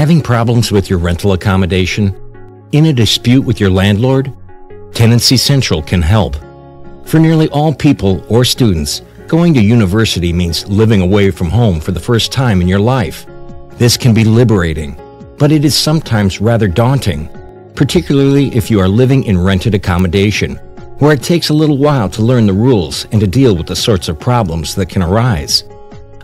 Having problems with your rental accommodation? In a dispute with your landlord? Tenancy Central can help. For nearly all people or students, going to university means living away from home for the first time in your life. This can be liberating, but it is sometimes rather daunting, particularly if you are living in rented accommodation, where it takes a little while to learn the rules and to deal with the sorts of problems that can arise.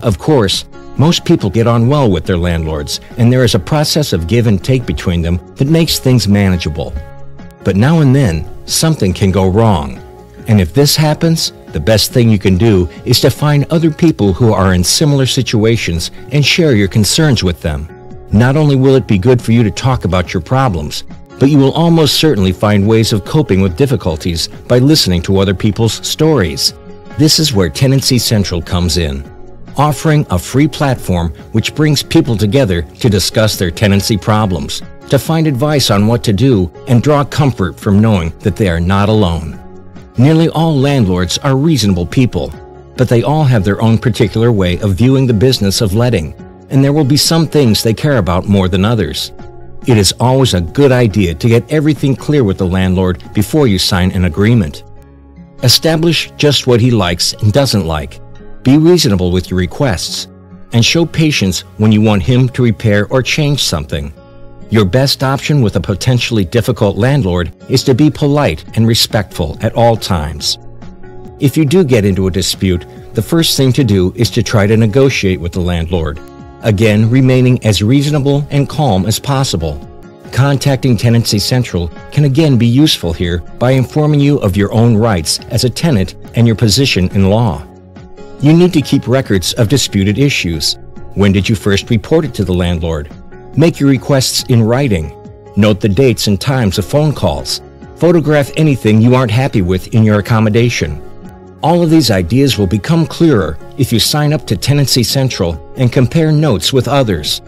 Of course, most people get on well with their landlords, and there is a process of give and take between them that makes things manageable. But now and then, something can go wrong. And if this happens, the best thing you can do is to find other people who are in similar situations and share your concerns with them. Not only will it be good for you to talk about your problems, but you will almost certainly find ways of coping with difficulties by listening to other people's stories. This is where Tenancy Central comes in, offering a free platform which brings people together to discuss their tenancy problems, to find advice on what to do, and draw comfort from knowing that they are not alone. Nearly all landlords are reasonable people, but they all have their own particular way of viewing the business of letting, and there will be some things they care about more than others. It is always a good idea to get everything clear with the landlord before you sign an agreement. Establish just what he likes and doesn't like. Be reasonable with your requests, and show patience when you want him to repair or change something. Your best option with a potentially difficult landlord is to be polite and respectful at all times. If you do get into a dispute, the first thing to do is to try to negotiate with the landlord, again remaining as reasonable and calm as possible. Contacting Tenancy Central can again be useful here by informing you of your own rights as a tenant and your position in law. You need to keep records of disputed issues. When did you first report it to the landlord? Make your requests in writing. Note the dates and times of phone calls. Photograph anything you aren't happy with in your accommodation. All of these ideas will become clearer if you sign up to Tenancy Central and compare notes with others.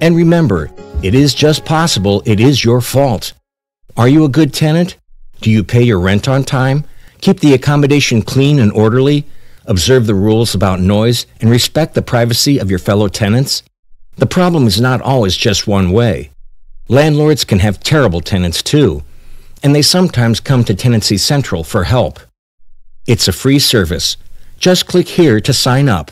And remember, it is just possible it is your fault. Are you a good tenant? Do you pay your rent on time? Keep the accommodation clean and orderly? Observe the rules about noise and respect the privacy of your fellow tenants? The problem is not always just one way. Landlords can have terrible tenants too, and they sometimes come to Tenancy Central for help. It's a free service. Just click here to sign up.